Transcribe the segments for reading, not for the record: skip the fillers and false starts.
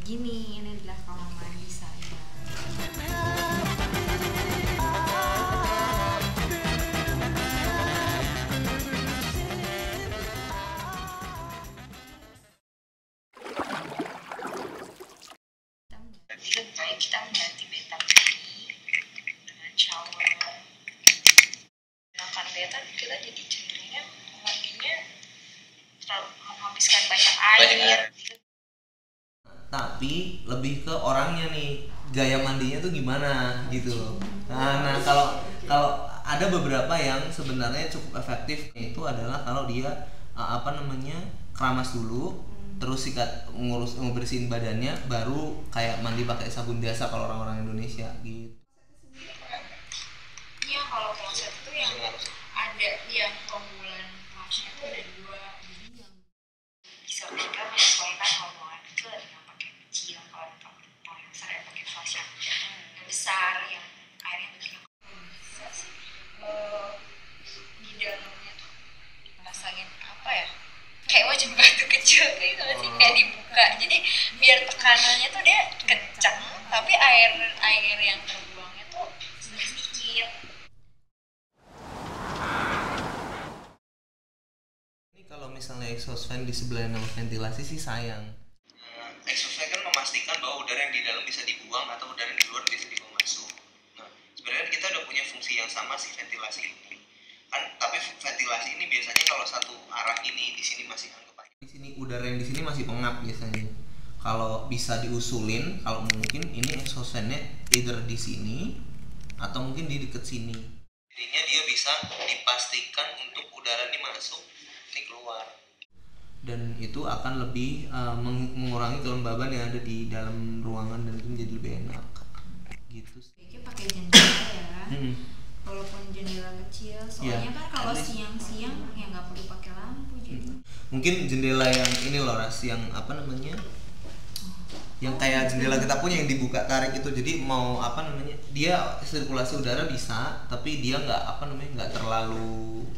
Begini, ini adalah kamar mandi saya. Lebih baik kita mengganti bathtub ini dengan shower. Gunakan bathtub, kita jadi cenderungnya mandinya terlalu menghabiskan banyak air. Tapi lebih ke orangnya nih, gaya mandinya tuh gimana gitu. Nah kalau ada beberapa yang sebenarnya cukup efektif, itu adalah kalau dia keramas dulu, terus sikat ngebersihin badannya, baru kayak mandi pakai sabun biasa kalau orang-orang Indonesia gitu. Iya, kalau kloset itu yang ada yang keunggulan flushnya itu ada dua, jadi yang bisa kita menyesuaikan hubungan itu ada yang pakai kecil, kalau yang paling besar yang pakai flush yang besar, yang airnya begitu bisa sih. Di dalamnya tuh pasangin apa ya, kayak macam batu kecil gitu sih, kayak dibuka, jadi biar tekanannya tuh dia kencang tapi air yang terbuangnya tuh sedikit. Ini kalau misalnya exhaust fan di sebelah sama ventilasi sih sayang. Exhaust fan kan memastikan bahwa udara yang di dalam bisa dibuang atau udara yang di luar bisa dibuang masuk. Nah, sebenarnya kita udah punya fungsi yang sama sih ventilasi ini. Kan tapi ventilasi ini biasanya kalau satu arah ini di sini masih anggap aja. Di sini udara yang di sini masih pengap biasanya. Kalau bisa diusulin, kalau mungkin ini exhaust fan-nya either di sini atau mungkin di deket sini. Jadinya dia bisa dipastikan untuk udara ini masuk, ini keluar. Dan itu akan lebih mengurangi kelembaban yang ada di dalam ruangan dan itu menjadi lebih enak. Gitu sih. Kayaknya pakai jendela ya. Walaupun jendela kecil, soalnya kan kalau siang-siang ya nggak perlu pakai lampu jadi. Mungkin jendela yang ini loh Ras, yang yang kayak jendela kita punya yang dibuka tarik itu, jadi mau dia sirkulasi udara bisa, tapi dia nggak terlalu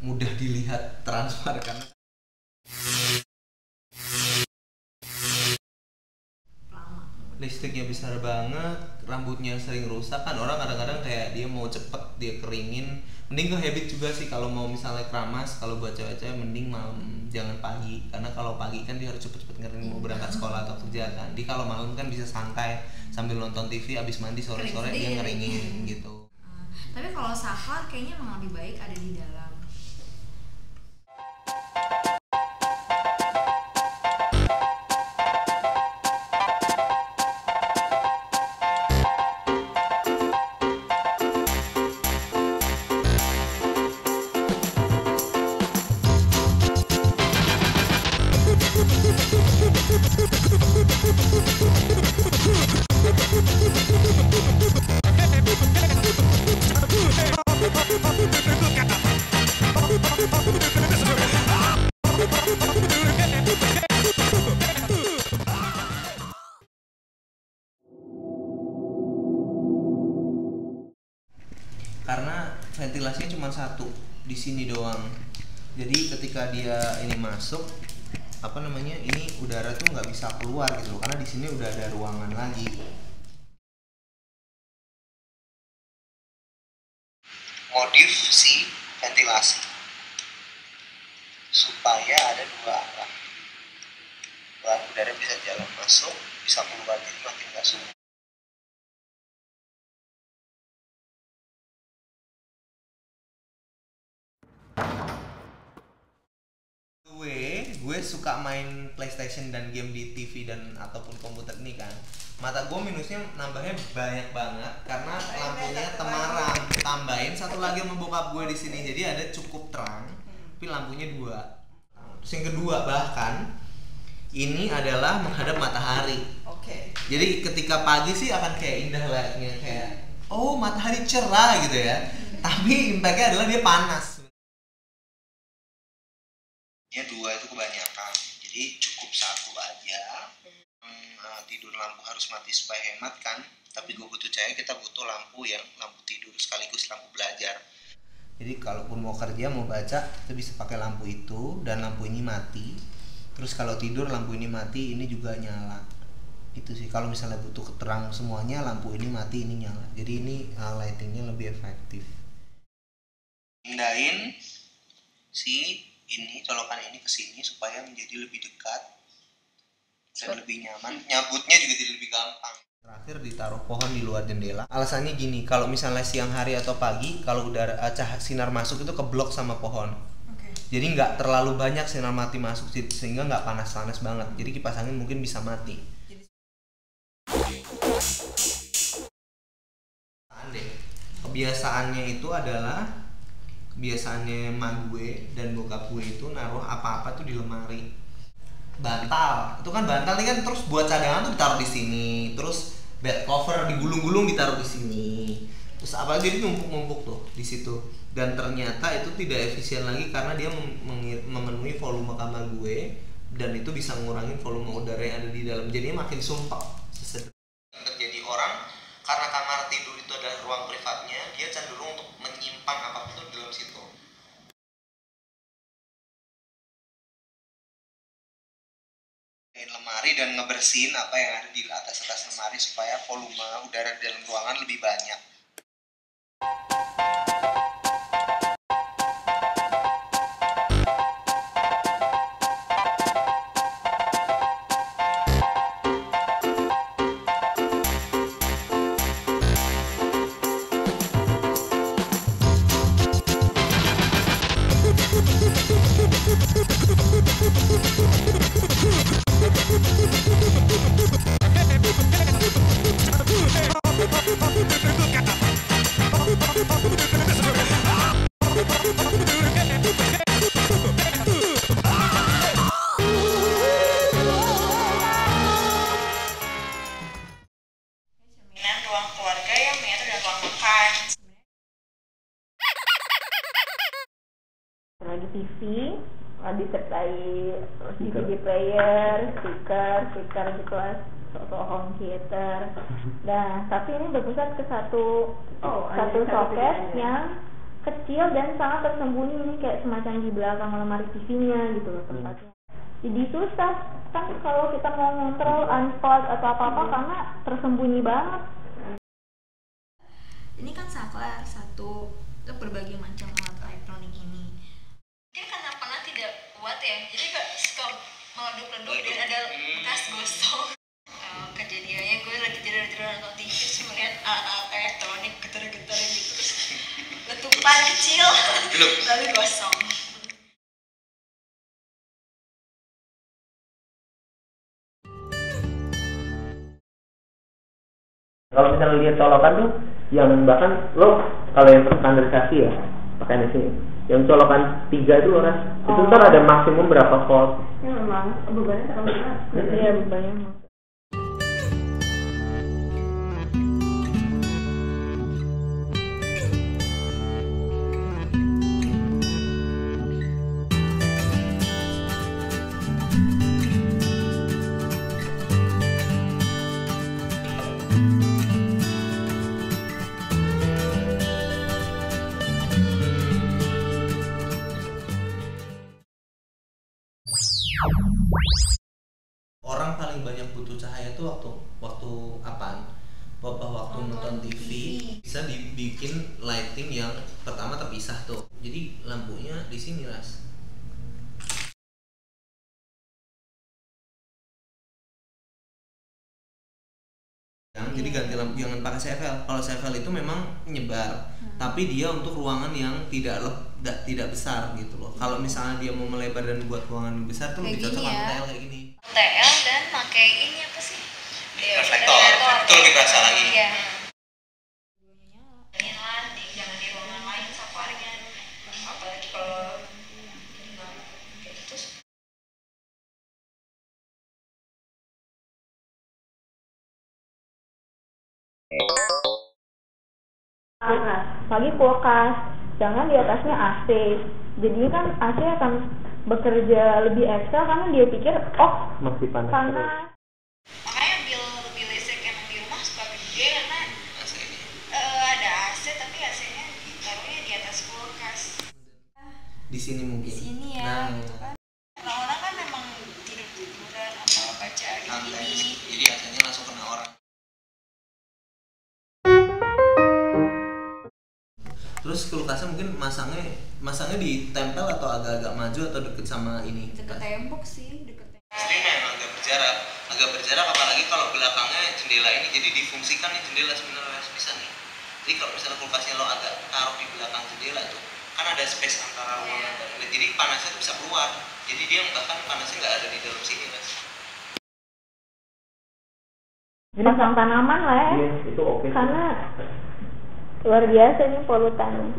mudah dilihat transparan karena listriknya besar banget, rambutnya sering rusak kan, orang kadang-kadang kayak dia mau cepet dia keringin, mending ke habit juga sih kalau mau misalnya keramas. Kalau buat cewek-cewek mending malam, jangan pagi, karena kalau pagi kan dia harus cepet-cepet ngering mau berangkat sekolah atau kerja kan. Di kalau malam kan bisa santai sambil nonton TV, abis mandi sore-sore dia ngeringin gitu. Tapi kalau sakat kayaknya memang lebih baik ada di dalam. Karena ventilasinya cuma satu di sini doang, jadi ketika dia ini masuk ini udara tuh nggak bisa keluar gitu loh, karena di sini udah ada ruangan lagi. Modif si ventilasi supaya ada dua arah, udara bisa jalan masuk, bisa keluar, jadi makin nggak sulit. Gue suka main PlayStation dan game di TV dan ataupun komputer ini kan. Mata gue minusnya nambahnya banyak banget karena lampunya temaram. Tambahin satu lagi sama bokap gue di sini, jadi ada cukup terang, tapi lampunya dua. Terus yang kedua bahkan ini adalah menghadap matahari. Jadi ketika pagi sih akan kayak indah layaknya kayak matahari cerah gitu ya. Tapi impactnya adalah dia panas. Ya dua itu kebanyakan, jadi cukup satu aja. Tidur lampu harus mati supaya hemat kan, tapi gue butuh cahaya, kita butuh lampu yang lampu tidur sekaligus lampu belajar. Jadi kalaupun mau kerja mau baca, kita bisa pakai lampu itu dan lampu ini mati. Terus kalau tidur lampu ini mati, ini juga nyala. Itu sih, kalau misalnya butuh terang semuanya, lampu ini mati, ini nyala. Jadi ini lightingnya lebih efektif. Pindahin si ini, colokan ini ke sini supaya menjadi lebih dekat dan lebih nyaman. Nyabutnya juga jadi lebih gampang. Terakhir ditaruh pohon di luar jendela. Alasannya gini, kalau misalnya siang hari atau pagi, kalau udara sinar masuk itu keblok sama pohon. Jadi nggak terlalu banyak sinar mati masuk, sehingga nggak panas-panas banget. Jadi kipas angin mungkin bisa mati. Kebiasaannya itu adalah kebiasaannya emak gue dan bokap gue itu naruh apa-apa tuh di lemari. Bantal, itu kan bantal nih kan, terus buat cadangan tuh ditaruh di sini, terus bed cover digulung-gulung ditaruh di sini, terus apa jadi numpuk-numpuk tuh di situ. Dan ternyata itu tidak efisien lagi karena dia memenuhi volume kamar gue, dan itu bisa ngurangin volume udara yang ada di dalam, jadinya makin sumpek. Terjadi orang karena kamar tidur itu adalah ruang privatnya, dia cenderung untuk menyimpan apapun itu di dalam situ. Lemari dan ngebersihin apa yang ada di atas lemari supaya volume udara di dalam ruangan lebih banyak. Ruang keluarga yang menyatu dengan ruang makan. Lagi TV, disertai DVD player, speaker gitu lah, home theater. Nah, tapi ini berpusat ke satu soket yang kecil dan sangat tersembunyi, ini kayak semacam di belakang lemari TV-nya gitu loh tempatnya. Jadi susah kan kalau kita mau ngontrol unplug atau apa-apa karena tersembunyi banget. Ini kan saklar satu untuk berbagai macam alat elektronik ini. Mungkin karena pernah tidak kuat ya, jadi suka meleduk-leduk dan ada bekas gosong. Kejadiannya gue lagi tidur nonton TV terus melihat alat elektronik getar-getar gitu, terus letupan kecil lalu gosong. Kalau misalnya lihat colokan tuh yang bahkan lo kalau yang terstandarisasi ya pakai di sini, yang colokan 3 itu loh Ras, itu ntar ada maksimum berapa volt. Ya memang bebannya terlalu berat. Iya bebannya. Orang paling banyak butuh cahaya tuh waktu apaan? Waktu nonton TV. Bisa dibikin lighting yang pertama terpisah tuh. Jadi lampunya di sini Ras. Jadi ganti lampu, jangan pakai CFL. Kalau CFL itu memang nyebar, tapi dia untuk ruangan yang tidak besar gitu loh. Kalau misalnya dia mau melebar dan buat ruangan yang besar tuh lebih cocok sama TL kayak gini. TL dan pakai ini apa sih? Reflektor. Itu lebih berasa lagi. Iya. Jangan di ruangan lain saparnya. Apalagi kalau kayak gitu. Lagi kulkas, jangan di atasnya AC. Jadi kan AC akan bekerja lebih ekstra karena dia pikir masih panas. Makanya bil listrik emang di rumah suka gede karena ada AC tapi AC-nya ditaruhnya di atas kulkas. Di sini mungkin. Di sini ya. Nah, gitu kan. Orang-orang kan memang tidak kulkasnya mungkin masangnya ditempel atau agak-agak maju atau deket sama ini? Deket tembok sih, deket tembok. Istrinya emang agak berjarak apalagi kalau belakangnya jendela ini, jadi difungsikan nih jendela sebenarnya bisa nih. Jadi kalau misalnya kulkasnya lo agak taruh di belakang jendela tuh kan ada space antara ruangan dan jadi panasnya tuh bisa keluar, jadi dia bahkan panasnya nggak ada di dalam sini mas. Pasang tanaman lah ya. Iya, itu oke. Karena luar biasa nih polutannya.